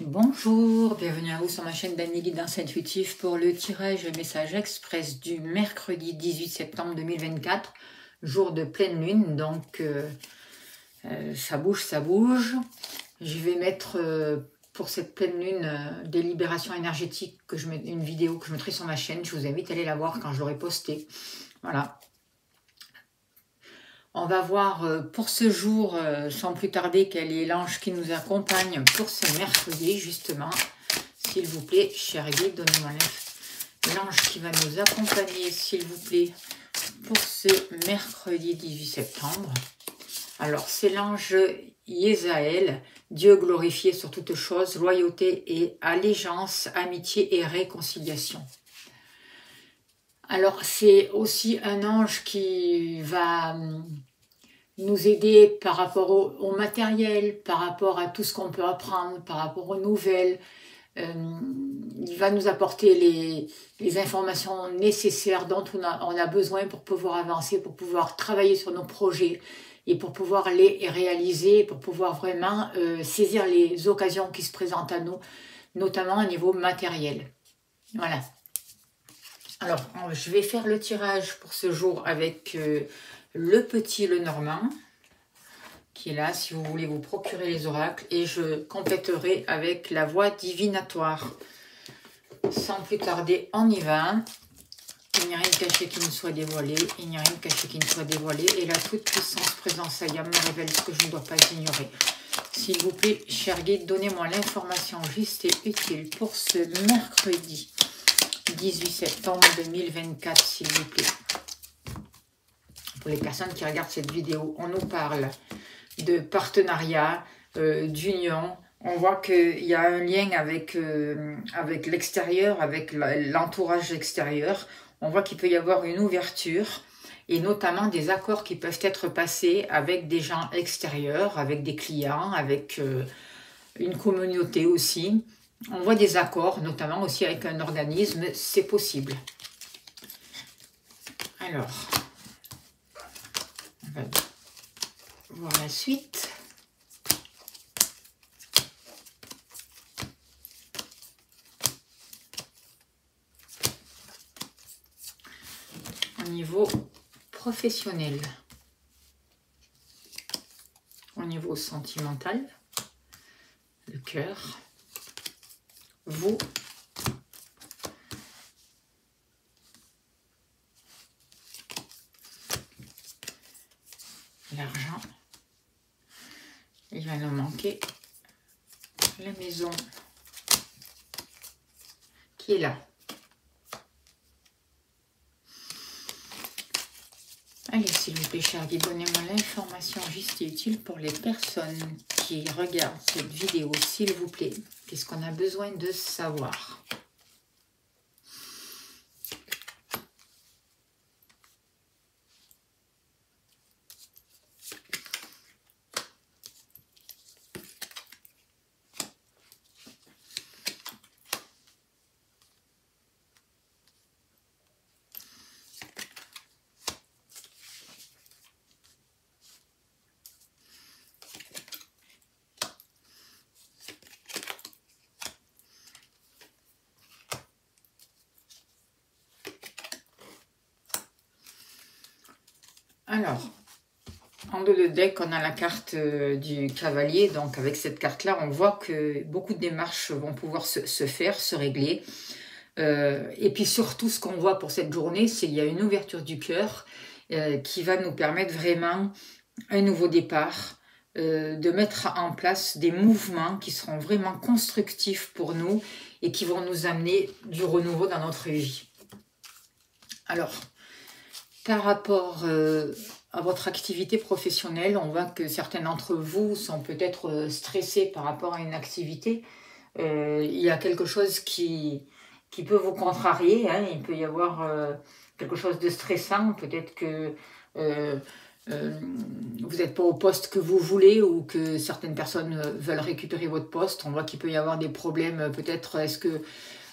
Bonjour, bienvenue à vous sur ma chaîne d'Annie Guidance Intuitive pour le tirage message express du mercredi 18 septembre 2024, jour de pleine lune, donc ça bouge, ça bouge. Je vais mettre pour cette pleine lune des libérations énergétiques, une vidéo que je mettrai sur ma chaîne, je vous invite à aller la voir quand je l'aurai postée. Voilà. On va voir pour ce jour, sans plus tarder, quel est l'ange qui nous accompagne pour ce mercredi, justement. S'il vous plaît, cher guide, donnez-moi l'ange qui va nous accompagner, s'il vous plaît, pour ce mercredi 18 septembre. Alors, c'est l'ange Yézaël, Dieu glorifié sur toutes choses, loyauté et allégeance, amitié et réconciliation. Alors, c'est aussi un ange qui va nous aider par rapport au matériel, par rapport à tout ce qu'on peut apprendre, par rapport aux nouvelles. Il va nous apporter les informations nécessaires dont on a besoin pour pouvoir avancer, pour pouvoir travailler sur nos projets et pour pouvoir les réaliser, pour pouvoir vraiment saisir les occasions qui se présentent à nous, notamment au niveau matériel. Voilà. Alors, je vais faire le tirage pour ce jour avec le petit Lenormand, qui est là, si vous voulez vous procurer les oracles, et je compléterai avec la voix divinatoire. Sans plus tarder, on y va. Il n'y a rien de caché qui ne soit dévoilé, il n'y a rien de caché qui ne soit dévoilé, et la toute-puissance présence Ayam me révèle ce que je ne dois pas ignorer. S'il vous plaît, cher guide, donnez-moi l'information juste et utile pour ce mercredi 18 septembre 2024, s'il vous plaît. Pour les personnes qui regardent cette vidéo, on nous parle de partenariat, d'union. On voit qu'il y a un lien avec l'extérieur, avec l'entourage extérieur. On voit qu'il peut y avoir une ouverture et notamment des accords qui peuvent être passés avec des gens extérieurs, avec des clients, avec une communauté aussi. On voit des accords, notamment aussi avec un organisme, c'est possible. Alors, on va voir la suite. Au niveau professionnel, au niveau sentimental, le cœur, vous, l'argent, il va nous manquer la maison qui est là. Allez, s'il vous plaît, cher guide, donnez-moi l'information juste et utile pour les personnes qui regardent cette vidéo, s'il vous plaît. Qu'est-ce qu'on a besoin de savoir ? Alors, en dos de deck, on a la carte du cavalier. Donc, avec cette carte-là, on voit que beaucoup de démarches vont pouvoir se faire, se régler. Et puis surtout, ce qu'on voit pour cette journée, c'est qu'il y a une ouverture du cœur qui va nous permettre vraiment un nouveau départ, de mettre en place des mouvements qui seront vraiment constructifs pour nous et qui vont nous amener du renouveau dans notre vie. Alors, par rapport à votre activité professionnelle, on voit que certains d'entre vous sont peut-être stressés par rapport à une activité. Il y a quelque chose qui peut vous contrarier, hein. Il peut y avoir quelque chose de stressant, peut-être que vous n'êtes pas au poste que vous voulez ou que certaines personnes veulent récupérer votre poste. On voit qu'il peut y avoir des problèmes, peut-être, est-ce que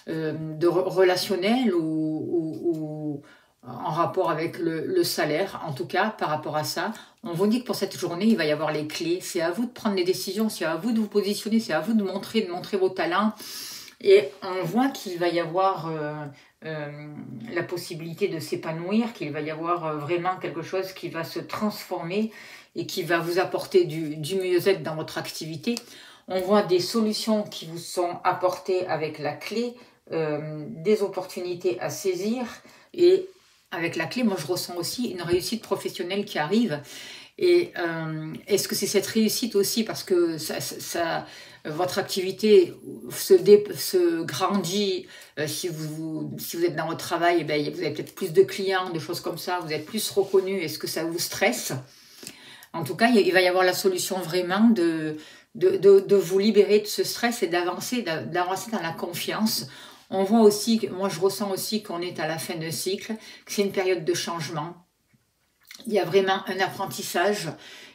de relationnel ou en rapport avec le salaire, en tout cas, par rapport à ça. On vous dit que pour cette journée, il va y avoir les clés. C'est à vous de prendre les décisions, c'est à vous de vous positionner, c'est à vous de montrer vos talents. Et on voit qu'il va y avoir la possibilité de s'épanouir, qu'il va y avoir vraiment quelque chose qui va se transformer et qui va vous apporter du mieux-être dans votre activité. On voit des solutions qui vous sont apportées avec la clé, des opportunités à saisir. Et avec la clé, moi je ressens aussi une réussite professionnelle qui arrive. Et est-ce que c'est cette réussite aussi parce que votre activité se grandit, si vous êtes dans votre travail, vous avez peut-être plus de clients, des choses comme ça, vous êtes plus reconnu, est-ce que ça vous stresse? En tout cas, il va y avoir la solution vraiment de vous libérer de ce stress et d'avancer dans la confiance. On voit aussi, moi je ressens aussi qu'on est à la fin d'un cycle, que c'est une période de changement. Il y a vraiment un apprentissage,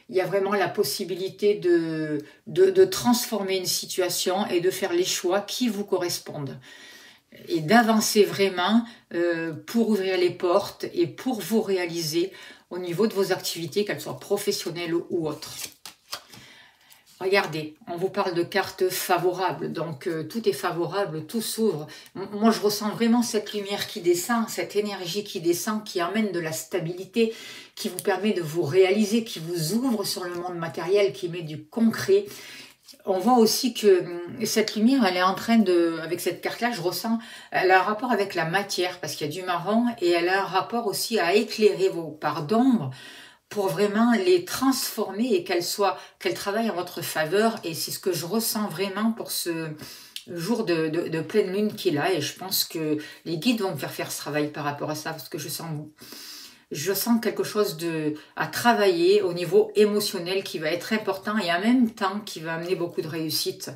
il y a vraiment la possibilité de transformer une situation et de faire les choix qui vous correspondent. Et d'avancer vraiment pour ouvrir les portes et pour vous réaliser au niveau de vos activités, qu'elles soient professionnelles ou autres. Regardez, on vous parle de cartes favorables, donc tout est favorable, tout s'ouvre. Moi, je ressens vraiment cette lumière qui descend, cette énergie qui descend, qui amène de la stabilité, qui vous permet de vous réaliser, qui vous ouvre sur le monde matériel, qui met du concret. On voit aussi que cette lumière, elle est en train de, avec cette carte-là, je ressens, elle a un rapport avec la matière, parce qu'il y a du marron, et elle a un rapport aussi à éclairer vos parts d'ombre, pour vraiment les transformer et qu'elles travaillent en votre faveur. Et c'est ce que je ressens vraiment pour ce jour de pleine lune qui est là. Et je pense que les guides vont me faire ce travail par rapport à ça, parce que je sens quelque chose à travailler au niveau émotionnel qui va être important et en même temps qui va amener beaucoup de réussite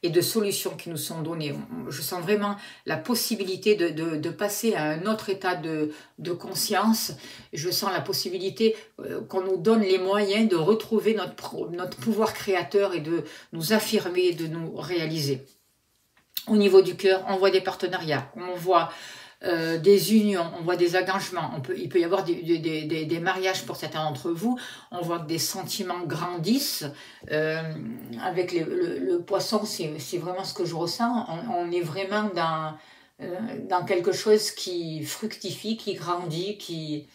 et de solutions qui nous sont données. Je sens vraiment la possibilité de passer à un autre état de conscience. Je sens la possibilité qu'on nous donne les moyens de retrouver notre pouvoir créateur et de nous affirmer, de nous réaliser. Au niveau du cœur, on voit des partenariats, on voit des unions, on voit des engagements, il peut y avoir des mariages pour certains d'entre vous, on voit que des sentiments grandissent, avec le poisson, c'est vraiment ce que je ressens, on est vraiment dans quelque chose qui fructifie, qui grandit, qui...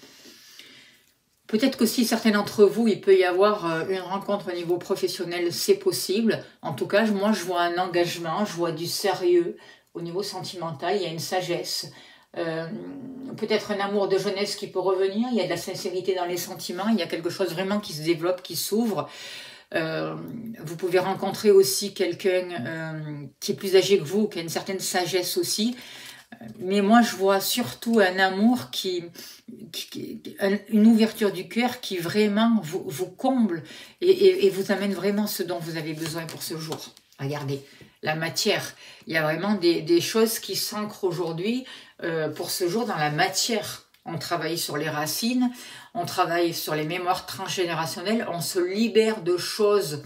Peut-être que si certains d'entre vous, il peut y avoir une rencontre au niveau professionnel, c'est possible. En tout cas, moi, je vois un engagement, je vois du sérieux au niveau sentimental, il y a une sagesse. Peut-être un amour de jeunesse qui peut revenir, il y a de la sincérité dans les sentiments, il y a quelque chose vraiment qui se développe, qui s'ouvre. Vous pouvez rencontrer aussi quelqu'un qui est plus âgé que vous, qui a une certaine sagesse aussi. Mais moi, je vois surtout un amour une ouverture du cœur qui vraiment vous comble et vous amène vraiment ce dont vous avez besoin pour ce jour. Regardez, la matière. Il y a vraiment des choses qui s'ancrent aujourd'hui pour ce jour dans la matière. On travaille sur les racines, on travaille sur les mémoires transgénérationnelles, on se libère de choses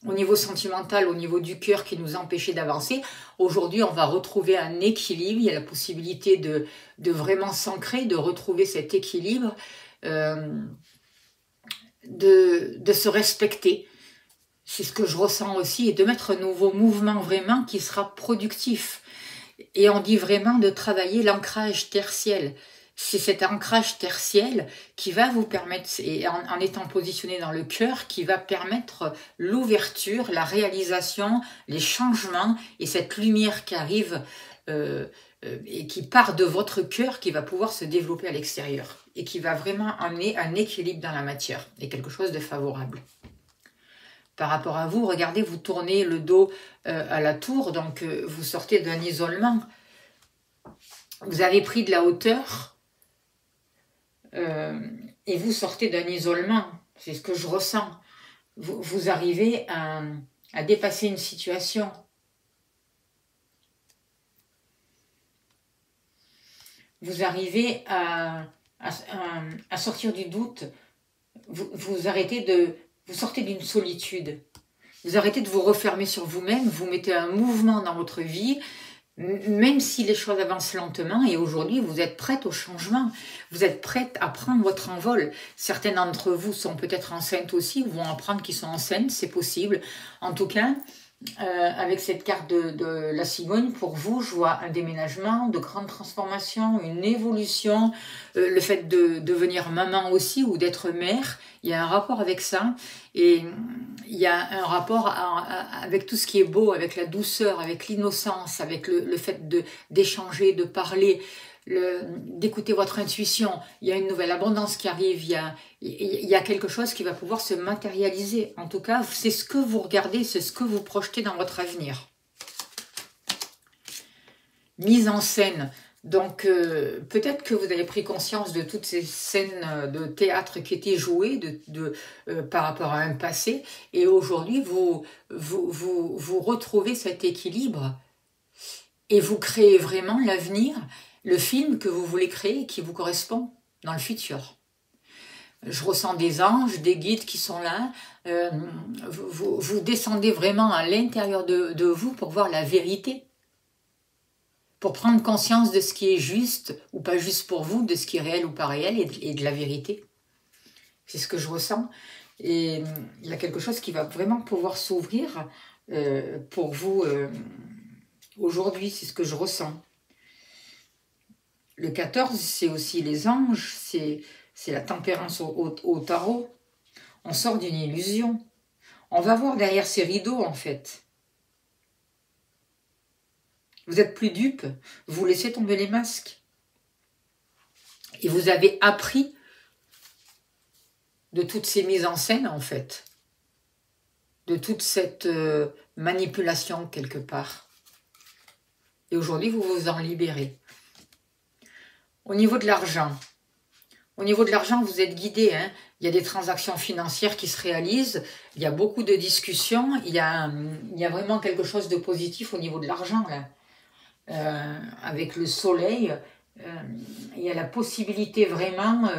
au niveau sentimental, au niveau du cœur qui nous empêchait d'avancer. Aujourd'hui, on va retrouver un équilibre. Il y a la possibilité de vraiment s'ancrer, de retrouver cet équilibre, de se respecter. C'est ce que je ressens aussi, et de mettre un nouveau mouvement vraiment qui sera productif. Et on dit vraiment de travailler l'ancrage tertiel. C'est cet ancrage tertiel qui va vous permettre, et en étant positionné dans le cœur, qui va permettre l'ouverture, la réalisation, les changements et cette lumière qui arrive et qui part de votre cœur, qui va pouvoir se développer à l'extérieur et qui va vraiment amener un équilibre dans la matière et quelque chose de favorable. Par rapport à vous, regardez, vous tournez le dos à la tour, donc vous sortez d'un isolement. Vous avez pris de la hauteur et vous sortez d'un isolement. C'est ce que je ressens. Vous arrivez à dépasser une situation. Vous arrivez à sortir du doute. Vous sortez d'une solitude. Vous arrêtez de vous refermer sur vous-même. Vous mettez un mouvement dans votre vie. même si les choses avancent lentement, et aujourd'hui vous êtes prête au changement, vous êtes prête à prendre votre envol. Certains d'entre vous sont peut-être enceintes aussi, ou vont apprendre qu'ils sont enceintes, c'est possible. En tout cas, avec cette carte de la cigogne, pour vous, je vois un déménagement, de grandes transformations, une évolution, le fait de devenir maman aussi, ou d'être mère, il y a un rapport avec ça, et il y a un rapport avec tout ce qui est beau, avec la douceur, avec l'innocence, avec le fait d'échanger, de parler, d'écouter votre intuition. Il y a une nouvelle abondance qui arrive, il y a quelque chose qui va pouvoir se matérialiser. En tout cas, c'est ce que vous regardez, c'est ce que vous projetez dans votre avenir. Mise en scène. Donc, peut-être que vous avez pris conscience de toutes ces scènes de théâtre qui étaient jouées par rapport à un passé. Et aujourd'hui, vous retrouvez cet équilibre et vous créez vraiment l'avenir, le film que vous voulez créer qui vous correspond dans le futur. Je ressens des anges, des guides qui sont là. Vous descendez vraiment à l'intérieur de vous pour voir la vérité, pour prendre conscience de ce qui est juste ou pas juste pour vous, de ce qui est réel ou pas réel, et de la vérité. C'est ce que je ressens. Et il y a quelque chose qui va vraiment pouvoir s'ouvrir pour vous aujourd'hui, c'est ce que je ressens. Le 14, c'est aussi les anges, c'est la tempérance au tarot. On sort d'une illusion. On va voir derrière ces rideaux, en fait. Vous êtes plus dupe, vous laissez tomber les masques. Et vous avez appris de toutes ces mises en scène, en fait. De toute cette manipulation, quelque part. Et aujourd'hui, vous vous en libérez. Au niveau de l'argent, vous êtes guidé. Hein. Il y a des transactions financières qui se réalisent. Il y a beaucoup de discussions. Il y a vraiment quelque chose de positif au niveau de l'argent, là. Avec le soleil, il y a la possibilité vraiment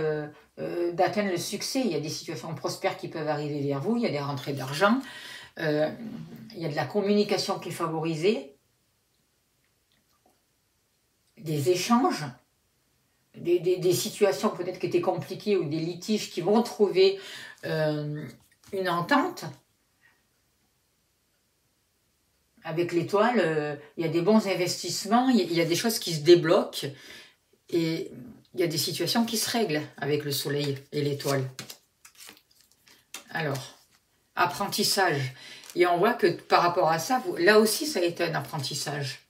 d'atteindre le succès. Il y a des situations prospères qui peuvent arriver vers vous. Il y a des rentrées d'argent. Il y a de la communication qui est favorisée. Des échanges. Des situations peut-être qui étaient compliquées ou des litiges qui vont trouver une entente. Avec l'étoile, il y a des bons investissements, il y a des choses qui se débloquent et il y a des situations qui se règlent avec le soleil et l'étoile. Alors, apprentissage. Et on voit que par rapport à ça, là aussi ça a été un apprentissage.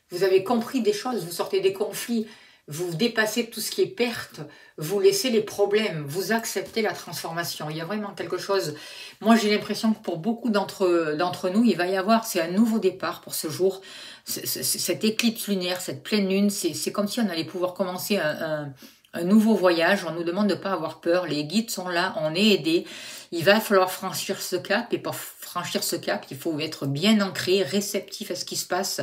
Vous avez compris des choses, vous sortez des conflits, vous dépassez tout ce qui est perte, vous laissez les problèmes, vous acceptez la transformation. Il y a vraiment quelque chose. Moi, j'ai l'impression que pour beaucoup d'entre nous, il va y avoir, c'est un nouveau départ pour ce jour. Cette éclipse lunaire, cette pleine lune, c'est comme si on allait pouvoir commencer un nouveau voyage. On nous demande de ne pas avoir peur. Les guides sont là, on est aidés. Il va falloir franchir ce cap. Et pour franchir ce cap, il faut être bien ancré, réceptif à ce qui se passe.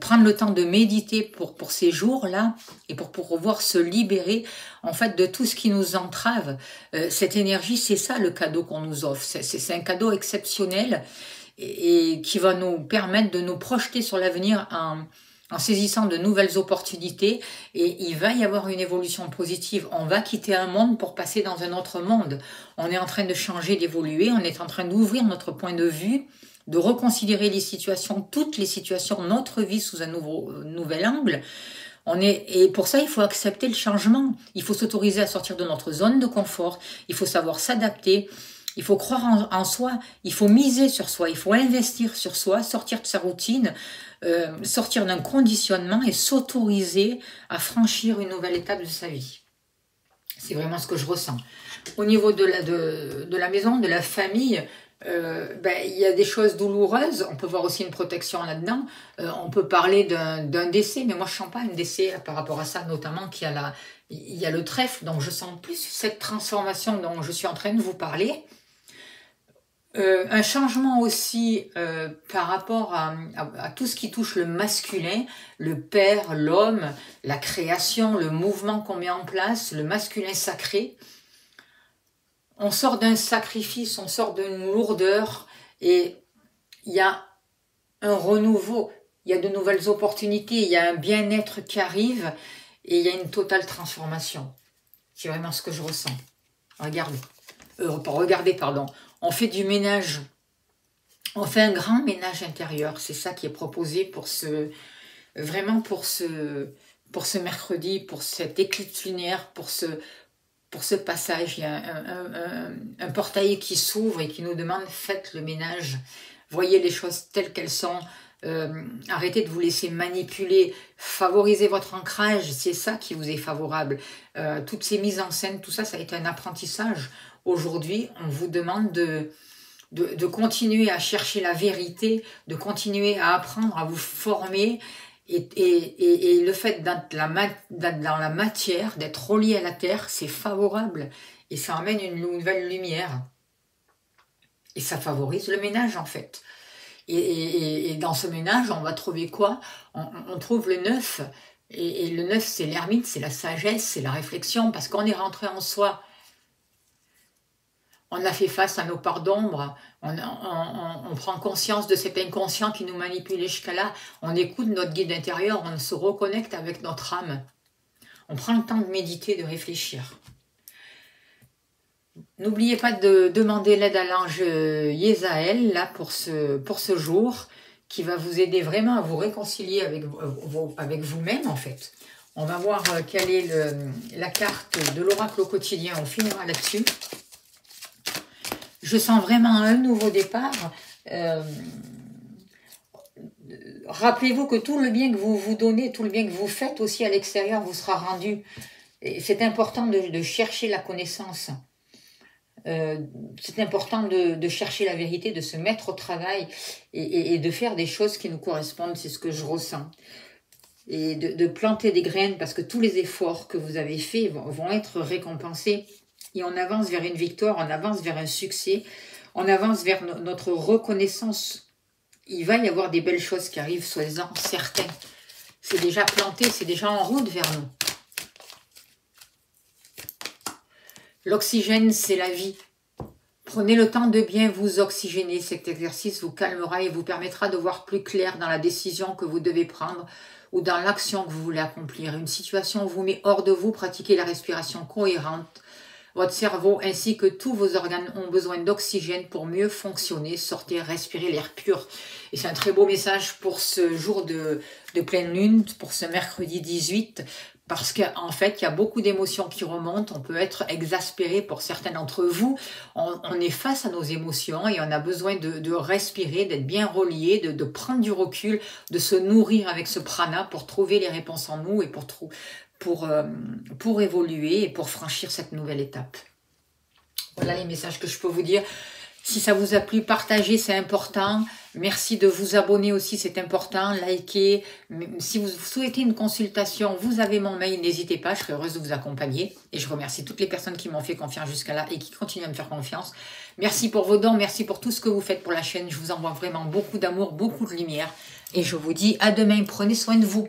Prendre le temps de méditer pour ces jours-là et pour pouvoir se libérer en fait de tout ce qui nous entrave. Cette énergie, c'est ça le cadeau qu'on nous offre. C'est un cadeau exceptionnel et qui va nous permettre de nous projeter sur l'avenir en saisissant de nouvelles opportunités, et il va y avoir une évolution positive. On va quitter un monde pour passer dans un autre monde. On est en train de changer, d'évoluer, on est en train d'ouvrir notre point de vue, de reconsidérer les situations, toutes les situations, notre vie sous un nouvel angle. Et pour ça, il faut accepter le changement. Il faut s'autoriser à sortir de notre zone de confort. Il faut savoir s'adapter. Il faut croire en soi. Il faut miser sur soi. Il faut investir sur soi, sortir de sa routine, sortir d'un conditionnement et s'autoriser à franchir une nouvelle étape de sa vie. C'est vraiment ce que je ressens. Au niveau de la maison, de la famille, il y a des choses douloureuses. On peut voir aussi une protection là-dedans. On peut parler d'un décès, mais moi je ne sens pas un décès par rapport à ça, notamment qu'il y a le trèfle, donc je sens plus cette transformation dont je suis en train de vous parler. Un changement aussi par rapport à tout ce qui touche le masculin, le père, l'homme, la création, le mouvement qu'on met en place, le masculin sacré. On sort d'un sacrifice, on sort d'une lourdeur et il y a un renouveau. il y a de nouvelles opportunités, il y a un bien-être qui arrive et il y a une totale transformation. C'est vraiment ce que je ressens. Regardez. Regardez, pardon. On fait du ménage. On fait un grand ménage intérieur. C'est ça qui est proposé pour vraiment pour ce mercredi, pour cette éclipse lunaire, pour ce passage. Il y a un portail qui s'ouvre et qui nous demande, faites le ménage. Voyez les choses telles qu'elles sont. Arrêtez de vous laisser manipuler, favorisez votre ancrage, c'est ça qui vous est favorable. Toutes ces mises en scène, tout ça, ça a été un apprentissage. Aujourd'hui, on vous demande de continuer à chercher la vérité, de continuer à apprendre, à vous former, et le fait d'être dans la matière, d'être relié à la terre, c'est favorable, et ça amène une nouvelle lumière. Et ça favorise le ménage en fait. Et dans ce ménage, on va trouver quoi? On trouve le 9. Et le 9, c'est l'ermite, c'est la sagesse, c'est la réflexion, parce qu'on est rentré en soi. On a fait face à nos parts d'ombre, on prend conscience de cet inconscient qui nous manipulait jusqu'à là, on écoute notre guide intérieur, on se reconnecte avec notre âme. On prend le temps de méditer, de réfléchir. N'oubliez pas de demander l'aide à l'ange Yézaël là, pour ce jour, qui va vous aider vraiment à vous réconcilier avec vous-même en fait. On va voir quelle est la carte de l'oracle au quotidien, on finira là-dessus. Je sens vraiment un nouveau départ. Rappelez-vous que tout le bien que vous vous donnez, tout le bien que vous faites aussi à l'extérieur vous sera rendu. C'est important de chercher la connaissance. C'est important de chercher la vérité, de se mettre au travail et de faire des choses qui nous correspondent, c'est ce que je ressens. Et de planter des graines parce que tous les efforts que vous avez faits vont être récompensés. Et on avance vers une victoire, on avance vers un succès, on avance vers notre reconnaissance. Il va y avoir des belles choses qui arrivent, soyez-en certains. C'est déjà planté, c'est déjà en route vers nous. L'oxygène, c'est la vie. Prenez le temps de bien vous oxygéner. Cet exercice vous calmera et vous permettra de voir plus clair dans la décision que vous devez prendre ou dans l'action que vous voulez accomplir. Une situation vous met hors de vous, pratiquez la respiration cohérente. Votre cerveau ainsi que tous vos organes ont besoin d'oxygène pour mieux fonctionner. Sortez, respirez l'air pur. Et c'est un très beau message pour ce jour de pleine lune, pour ce mercredi 18. Parce qu'en fait, il y a beaucoup d'émotions qui remontent. On peut être exaspéré pour certains d'entre vous. On est face à nos émotions et on a besoin de respirer, d'être bien relié, de prendre du recul, de se nourrir avec ce prana pour trouver les réponses en nous et pour évoluer et pour franchir cette nouvelle étape. Voilà les messages que je peux vous dire. Si ça vous a plu, partagez, c'est important. Merci de vous abonner aussi, c'est important. Likez. Si vous souhaitez une consultation, vous avez mon mail, n'hésitez pas, je serai heureuse de vous accompagner. Et je remercie toutes les personnes qui m'ont fait confiance jusqu'à là et qui continuent à me faire confiance. Merci pour vos dons, merci pour tout ce que vous faites pour la chaîne. Je vous envoie vraiment beaucoup d'amour, beaucoup de lumière. Et je vous dis à demain, prenez soin de vous.